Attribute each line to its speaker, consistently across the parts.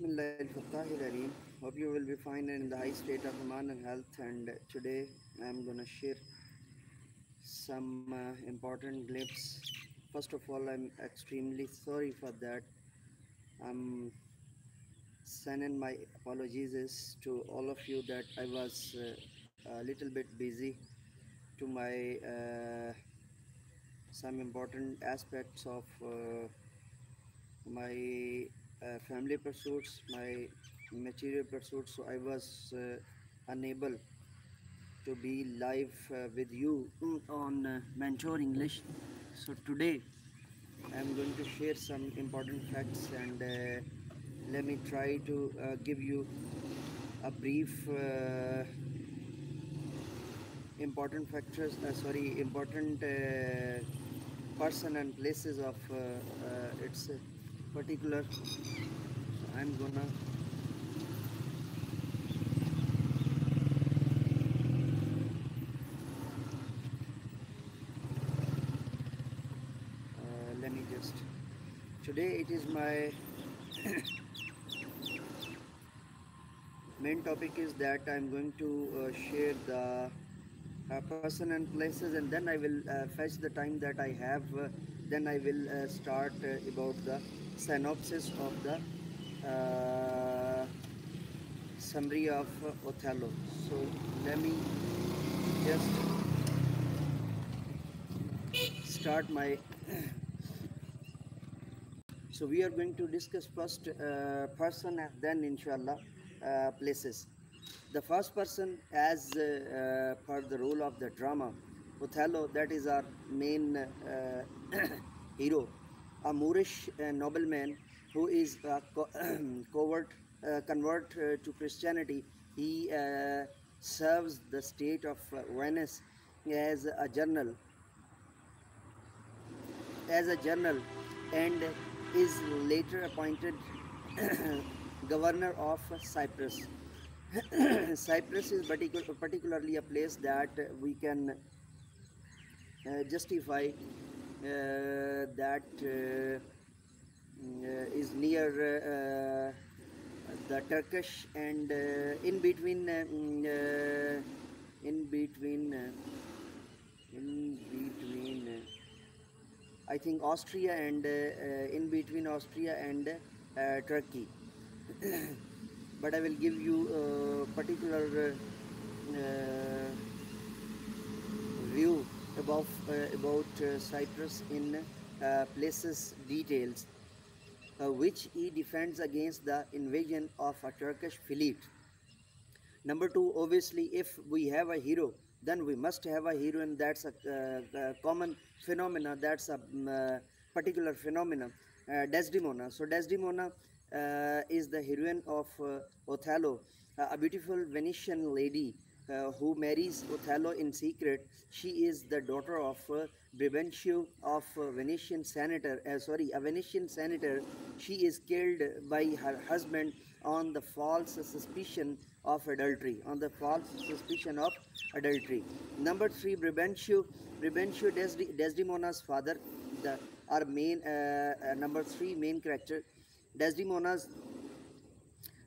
Speaker 1: Bismillahirrahmanirrahim. Hope you will be fine and in the high state of Iman and health. And today I'm gonna share some important glimpse. First of all, I'm extremely sorry for that. I'm sending my apologies to all of you that I was a little bit busy to my some important aspects of my family pursuits, my material pursuits. So I was unable to be live with you on Mentor English. So today I'm going to share some important facts and let me try to give you a brief important factors. Important person and places of its particular. So I'm gonna let me just. Today it is my main topic is that I'm going to share the person and places, and then I will fetch the time that I have. Then I will start about the synopsis of the summary of Othello. So let me just start my. So we are going to discuss first person and then inshallah places. The first person, as per the role of the drama, Othello, that is our main hero, a Moorish nobleman who is convert to Christianity. He serves the state of Venice as a general, as a general, and is later appointed governor of Cyprus. Cyprus is particularly a place that we can justify that is near the Turkish and in between I think Austria and in between Austria and Turkey. But I will give you particular view about Cyprus in places details, which he defends against the invasion of a Turkish fleet. Number two, obviously, if we have a hero, then we must have a heroine. That's a common phenomena. That's a particular phenomena. Desdemona. So Desdemona is the heroine of Othello, a beautiful Venetian lady who marries Othello in secret. She is the daughter of Brabantio of Venetian senator. A Venetian senator. She is killed by her husband on the false suspicion of adultery. Number three, Brabantio Desdemona's father, the our main number three main character. Desdemona's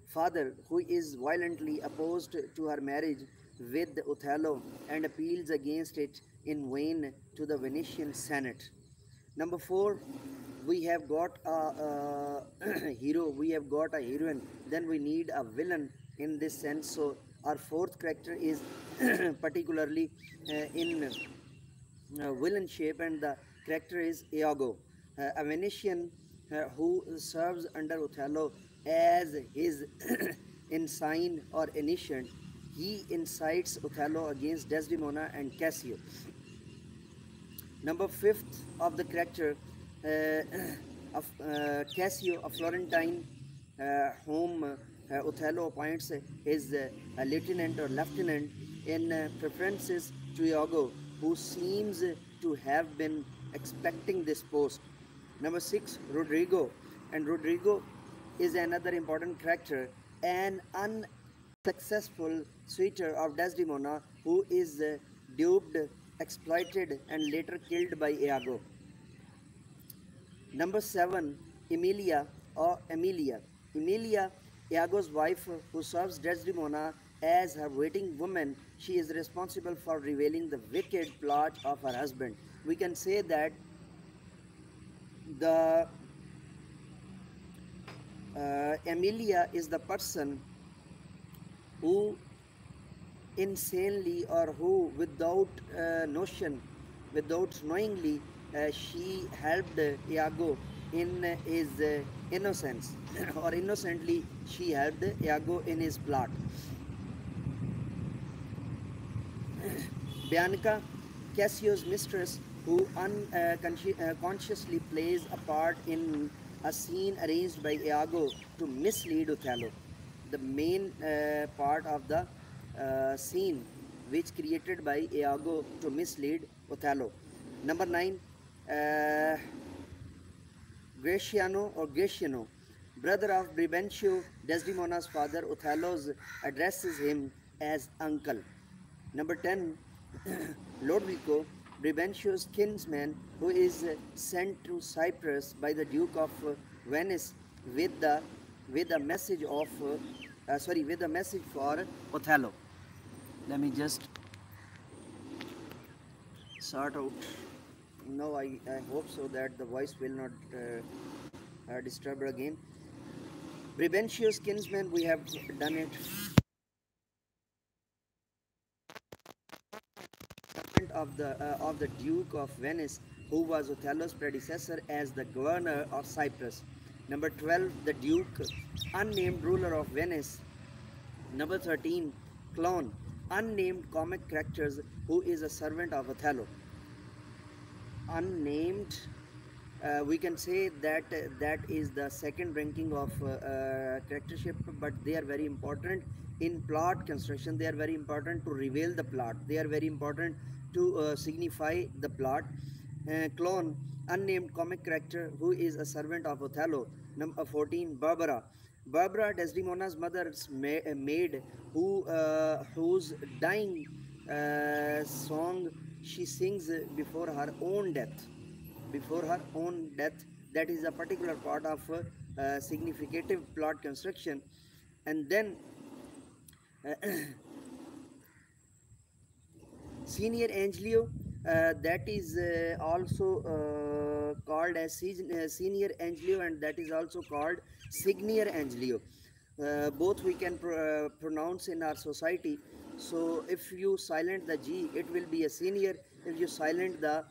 Speaker 1: father, who is violently opposed to her marriage with Othello and appeals against it in vain to the Venetian Senate. Number four, we have got a hero, we have got a heroine, then we need a villain in this sense. So our fourth character is particularly in villain shape, and the character is Iago, a Venetian who serves under Othello as his ensign or initiate. He incites Othello against Desdemona and Cassio. Number fifth of the character of Cassio, a Florentine whom Othello appoints his lieutenant or lieutenant in preferences to Iago, who seems to have been expecting this post. Number six, Rodrigo, and Rodrigo is another important character, an unsuccessful suitor of Desdemona who is duped, exploited, and later killed by Iago. Number seven, Emilia or Emilia. Emilia, Iago's wife, who serves Desdemona as her waiting woman, she is responsible for revealing the wicked plot of her husband. We can say that the Emilia is the person who insanely, or who without notion, without knowingly, she helped Iago in his innocence, or innocently she helped Iago in his plot. Bianca, Cassio's mistress, who unconsciously plays a part in a scene arranged by Iago to mislead Othello. The main part of the scene which created by Iago to mislead Othello. Number 9, uh, Gratiano, brother of Brabantio, Desdemona's father. Othello addresses him as uncle. Number 10, Lodovico, Brabantio's kinsman, who is sent to Cyprus by the Duke of Venice with the with a message of with a message for Othello. Let me just sort out. No, I hope so that the voice will not disturb again. Brabantio's kinsman, we have done it. Of the Duke of Venice, who was Othello's predecessor as the governor of Cyprus. Number 12, the Duke, unnamed ruler of Venice. Number 13, Clown, unnamed comic characters, who is a servant of Othello. Unnamed, we can say that that is the second ranking of charactership, but they are very important in plot construction. They are very important to reveal the plot. They are very important to signify the plot. Clone, unnamed comic character, who is a servant of Othello. Number 14, Barbara. Barbara, Desdemona's mother's maid, whose dying song she sings before her own death. Before her own death, that is a particular part of significative plot construction. And then Senior Angelio, that is also called as Senior Angelio, and that is also called Senior Angelio. Both we can pronounce in our society. So if you silent the G, it will be a senior. If you silent the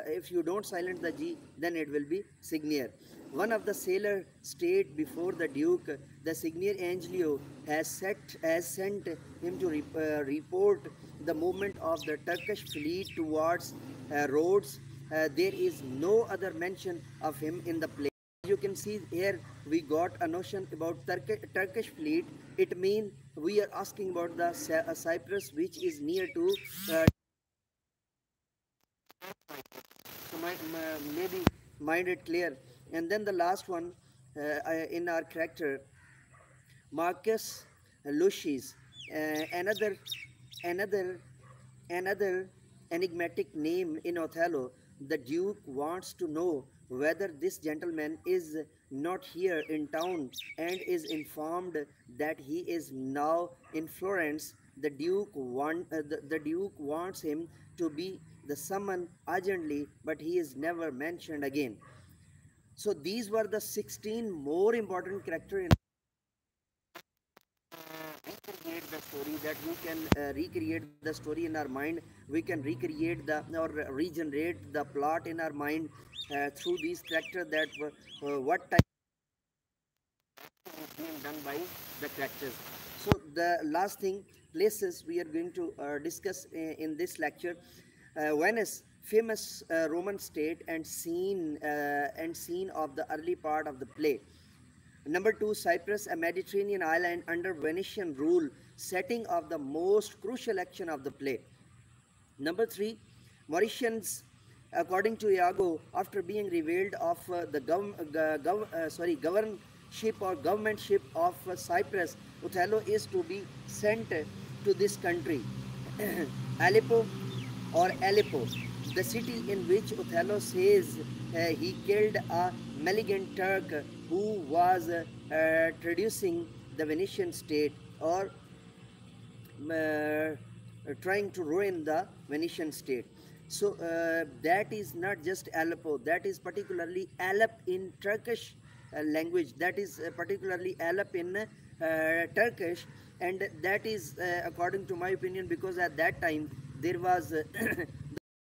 Speaker 1: if you don't silent the G, then it will be Senior. One of the sailors stayed before the Duke. The Senior Angelio has sent him to report the movement of the Turkish fleet towards Rhodes. There is no other mention of him in the play. You can see here we got a notion about Turkish fleet. It means we are asking about the Cyprus, which is near to so maybe mind it clear. And then the last one in our character, Marcus Lucius, another another another enigmatic name in Othello. The Duke wants to know whether this gentleman is not here in town, and is informed that he is now in Florence. The Duke wants him to be the summon urgently, but he is never mentioned again. So these were the 16 more important characters in recreate the story, that we can recreate the story in our mind. We can recreate the or regenerate the plot in our mind through these characters, that what type is being done by the characters. So the last thing, places we are going to discuss in this lecture. Venice, famous Roman state and scene of the early part of the play. Number 2, Cyprus, a Mediterranean island under Venetian rule, setting of the most crucial action of the play. Number 3, Mauritians, according to Iago, after being revealed of the governship or governmentship of Cyprus, Othello is to be sent to this country. Aleppo, the city in which Othello says he killed a malignant Turk who was traducing the Venetian state, or uh, trying to ruin the Venetian state. So that is not just Aleppo, that is particularly Alep in Turkish language, that is particularly Alep in Turkish, and that is, according to my opinion, because at that time there was the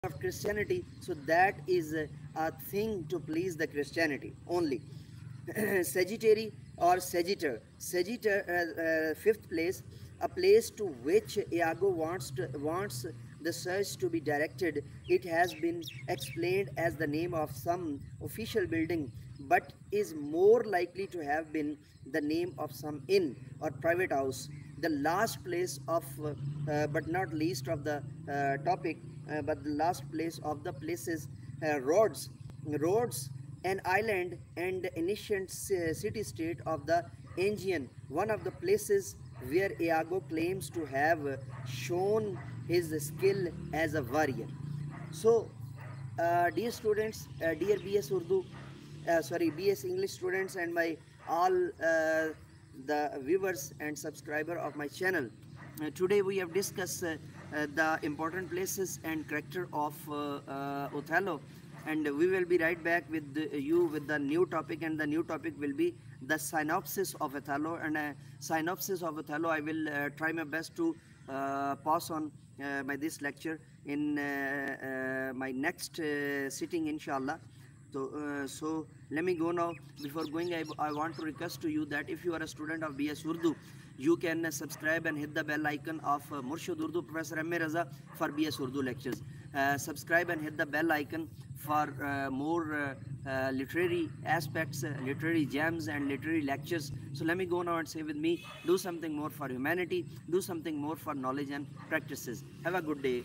Speaker 1: of Christianity, so that is a thing to please the Christianity only. Sagittary or Sagittar. Sagittar, fifth place, a place to which Iago wants the search to be directed. It has been explained as the name of some official building, but is more likely to have been the name of some inn or private house. The last place of, but not least of the topic, but the last place of the places, Rhodes. Rhodes, an island and ancient city-state of the Aegean, one of the places where Iago claims to have shown his skill as a warrior. So, dear students, dear BS Urdu, sorry, BS English students, and my all the viewers and subscriber of my channel. Today we have discussed the important places and character of Othello, and we will be right back with you with the new topic, and the new topic will be the synopsis of Othello. And synopsis of Othello, I will try my best to pass on by this lecture in my next sitting, inshallah. So let me go now. Before going, I want to request to you that if you are a student of BS Urdu, you can subscribe and hit the bell icon of Murshid Urdu Professor MA Raza for BS Urdu lectures. Subscribe and hit the bell icon for more literary aspects, literary gems, and literary lectures. So let me go now and say with me: do something more for humanity, do something more for knowledge and practices. Have a good day.